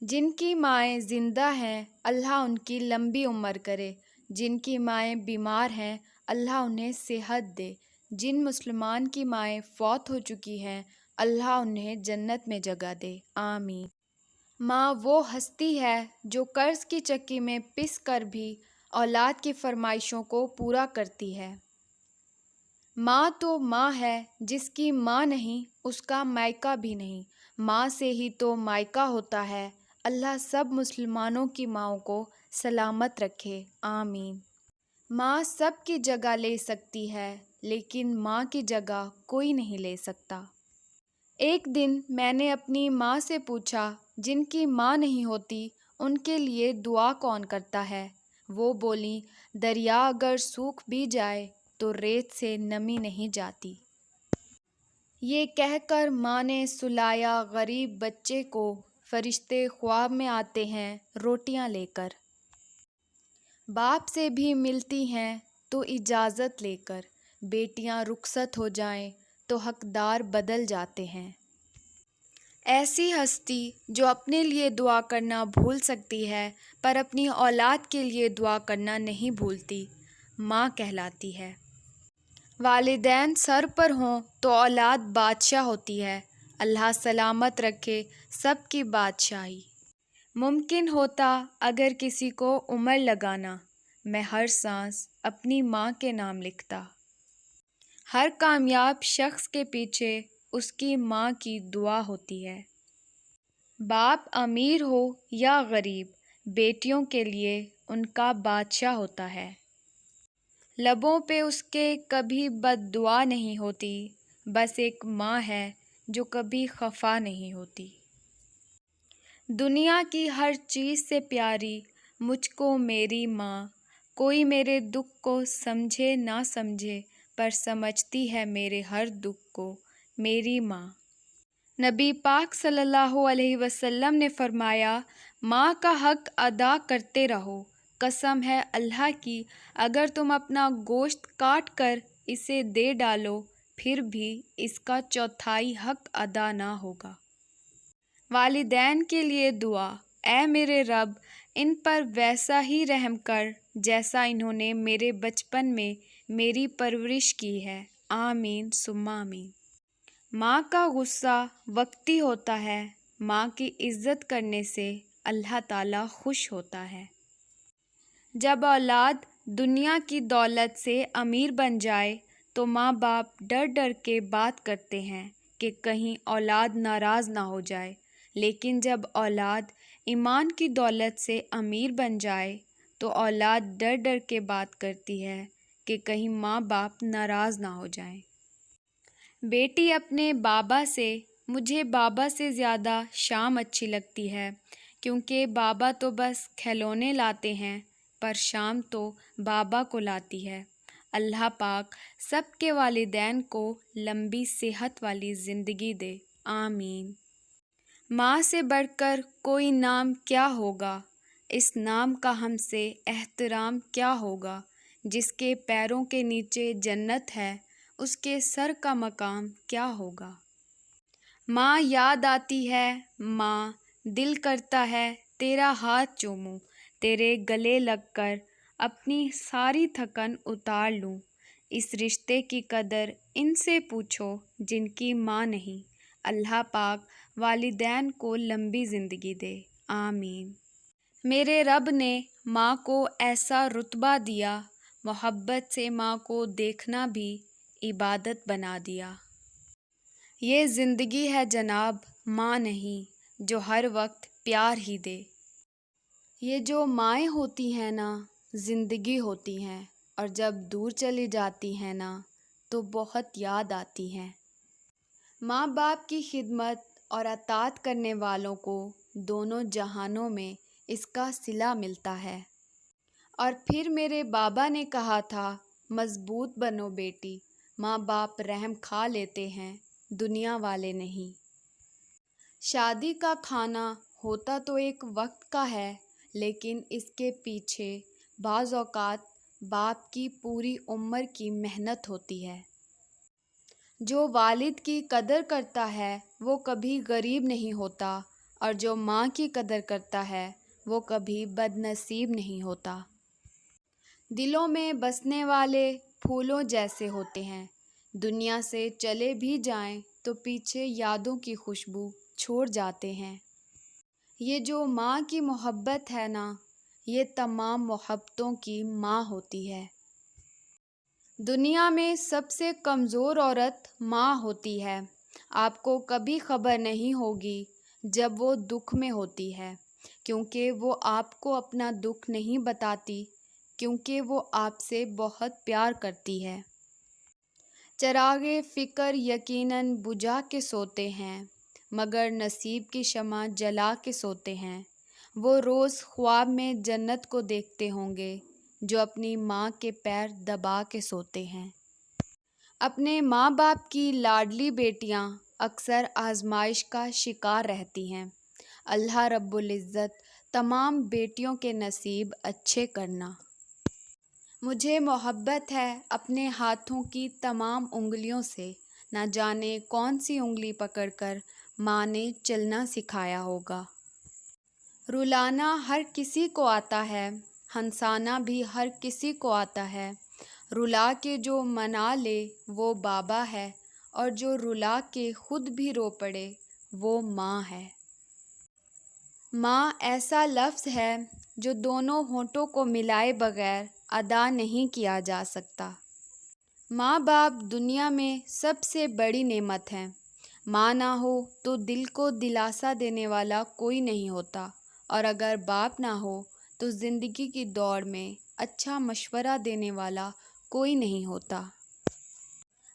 جن کی مائیں زندہ ہیں اللہ ان کی لمبی عمر کرے، جن کی مائیں بیمار ہیں اللہ انہیں صحت دے، جن مسلمان کی مائیں فوت ہو چکی ہیں اللہ انہیں جنت میں جگہ دے، آمین۔ ماں وہ ہستی ہے جو قرض کی چکی میں پس کر بھی اولاد کی فرمائشوں کو پورا کرتی ہے۔ ماں تو ماں ہے، جس کی ماں نہیں اس کا مائکہ بھی نہیں، ماں سے ہی تو مائکہ ہوتا ہے۔ اللہ سب مسلمانوں کی ماؤں کو سلامت رکھے، آمین۔ ماں سب کی جگہ لے سکتی ہے لیکن ماں کی جگہ کوئی نہیں لے سکتا۔ ایک دن میں نے اپنی ماں سے پوچھا، جن کی ماں نہیں ہوتی ان کے لیے دعا کون کرتا ہے؟ وہ بولیں، دریا اگر سوکھ بھی جائے تو ریت سے نمی نہیں جاتی۔ یہ کہہ کر ماں نے سلایا غریب بچے کو، فرشتے خواب میں آتے ہیں روٹیاں لے کر۔ باپ سے بھی ملتی ہیں تو اجازت لے کر، بیٹیاں رخصت ہو جائیں تو حقدار بدل جاتے ہیں۔ ایسی ہستی جو اپنے لیے دعا کرنا بھول سکتی ہے پر اپنی اولاد کے لیے دعا کرنا نہیں بھولتی، ماں کہلاتی ہے۔ والدین سر پر ہوں تو اولاد بادشاہ ہوتی ہے، اللہ سلامت رکھے سب کی بادشاہی۔ ممکن ہوتا اگر کسی کو عمر لگانا، میں ہر سانس اپنی ماں کے نام لکھتا۔ ہر کامیاب شخص کے پیچھے اس کی ماں کی دعا ہوتی ہے۔ باپ امیر ہو یا غریب، بیٹیوں کے لیے ان کا بادشاہ ہوتا ہے۔ لبوں پہ اس کے کبھی بد دعا نہیں ہوتی، بس ایک ماں ہے جو کبھی خفا نہیں ہوتی۔ دنیا کی ہر چیز سے پیاری مجھ کو میری ماں، کوئی میرے دکھ کو سمجھے نہ سمجھے پر سمجھتی ہے میرے ہر دکھ کو میری ماں۔ نبی پاک صلی اللہ علیہ وسلم نے فرمایا، ماں کا حق ادا کرتے رہو، قسم ہے اللہ کی اگر تم اپنا گوشت کاٹ کر اسے دے ڈالو پھر بھی اس کا چوتھائی حق ادا نہ ہوگا۔ والدین کے لیے دعا، اے میرے رب ان پر ویسا ہی رحم کر جیسا انہوں نے میرے بچپن میں میری پرورش کی ہے، آمین ثم آمین۔ ماں کا غصہ وقتی ہوتا ہے، ماں کی عزت کرنے سے اللہ تعالیٰ خوش ہوتا ہے۔ جب اولاد دنیا کی دولت سے امیر بن جائے تو ماں باپ ڈر ڈر کے بات کرتے ہیں کہ کہیں اولاد ناراض نہ ہو جائے، لیکن جب اولاد ایمان کی دولت سے امیر بن جائے تو اولاد ڈر ڈر کے بات کرتی ہے کہ کہیں ماں باپ ناراض نہ ہو جائیں۔ بیٹی اپنے بابا سے، مجھے بابا سے زیادہ شام اچھی لگتی ہے کیونکہ بابا تو بس کھلونے لاتے ہیں پر شام تو بابا کو لاتی ہے۔ اللہ پاک سب کے والدین کو لمبی صحت والی زندگی دے، آمین۔ ماں سے بڑھ کر کوئی نام کیا ہوگا، اس نام کا ہم سے احترام کیا ہوگا، جس کے پیروں کے نیچے جنت ہے اس کے سر کا مقام کیا ہوگا۔ ماں یاد آتی ہے، ماں دل کرتا ہے تیرا ہاتھ چوموں، تیرے گلے لگ کر اپنی ساری تھکن اتار لوں۔ اس رشتے کی قدر ان سے پوچھو جن کی ماں نہیں، اللہ پاک والدین کو لمبی زندگی دے، آمین۔ میرے رب نے ماں کو ایسا رتبہ دیا، محبت سے ماں کو دیکھنا بھی عبادت بنا دیا۔ یہ زندگی ہے جناب، ماں نہیں جو ہر وقت پیار ہی دے۔ یہ جو مائیں ہوتی ہیں نا زندگی ہوتی ہیں، اور جب دور چلی جاتی ہیں نا تو بہت یاد آتی ہیں۔ ماں باپ کی خدمت اور اطاعت کرنے والوں کو دونوں جہانوں میں اس کا صلہ ملتا ہے۔ اور پھر میرے بابا نے کہا تھا، مضبوط بنو بیٹی، ماں باپ رحم کھا لیتے ہیں دنیا والے نہیں۔ شادی کا کھانا ہوتا تو ایک وقت کا ہے لیکن اس کے پیچھے بعض اوقات باپ کی پوری عمر کی محنت ہوتی ہے۔ جو والد کی قدر کرتا ہے وہ کبھی غریب نہیں ہوتا اور جو ماں کی قدر کرتا ہے وہ کبھی بد نصیب نہیں ہوتا۔ دلوں میں بسنے والے پھولوں جیسے ہوتے ہیں، دنیا سے چلے بھی جائیں تو پیچھے یادوں کی خوشبو چھوڑ جاتے ہیں۔ یہ جو ماں کی محبت ہے نا، یہ تمام محبتوں کی ماں ہوتی ہے۔ دنیا میں سب سے کمزور عورت ماں ہوتی ہے۔ آپ کو کبھی خبر نہیں ہوگی جب وہ دکھ میں ہوتی ہے، کیونکہ وہ آپ کو اپنا دکھ نہیں بتاتی، کیونکہ وہ آپ سے بہت پیار کرتی ہے۔ چراغ فکر یقیناً بجھا کے سوتے ہیں، مگر نصیب کی شمع جلا کے سوتے ہیں۔ وہ روز خواب میں جنت کو دیکھتے ہوں گے جو اپنی ماں کے پیر دبا کے سوتے ہیں۔ اپنے ماں باپ کی لاڈلی بیٹیاں اکثر آزمائش کا شکار رہتی ہیں۔ اللہ رب العزت تمام بیٹیوں کے نصیب اچھے کرنا۔ مجھے محبت ہے اپنے ہاتھوں کی تمام انگلیوں سے، نہ جانے کون سی انگلی پکڑ کر ماں نے چلنا سکھایا ہوگا۔ رلانا ہر کسی کو آتا ہے، ہنسانا بھی ہر کسی کو آتا ہے۔ رلا کے جو منا لے وہ بابا ہے، اور جو رلا کے خود بھی رو پڑے وہ ماں ہے۔ ماں ایسا لفظ ہے جو دونوں ہونٹوں کو ملائے بغیر ادا نہیں کیا جا سکتا۔ ماں باپ دنیا میں سب سے بڑی نعمت ہے۔ ماں نہ ہو تو دل کو دلاسا دینے والا کوئی نہیں ہوتا، اور اگر باپ نہ ہو تو زندگی کی دوڑ میں اچھا مشورہ دینے والا کوئی نہیں ہوتا۔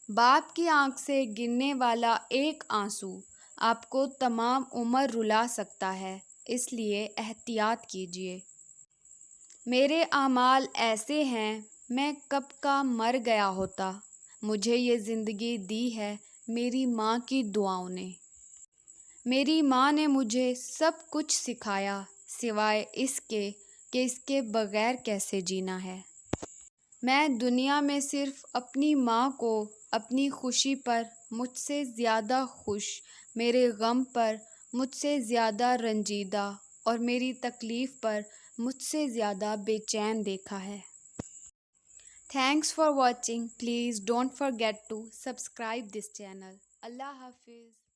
باپ کی آنکھ سے گرنے والا ایک آنسو آپ کو تمام عمر رلا سکتا ہے، اس لیے احتیاط کیجیے۔ میرے اعمال ایسے ہیں میں کب کا مر گیا ہوتا، مجھے یہ زندگی دی ہے میری ماں کی دعاؤں نے۔ میری ماں نے مجھے سب کچھ سکھایا سوائے اس کے کہ اس کے بغیر کیسے جینا ہے۔ میں دنیا میں صرف اپنی ماں کو اپنی خوشی پر مجھ سے زیادہ خوش، میرے غم پر مجھ سے زیادہ رنجیدہ اور میری تکلیف پر مجھ سے زیادہ بے چین دیکھا ہے۔ Thanks for watching. Please don't forget to subscribe this channel. اللہ حافظ.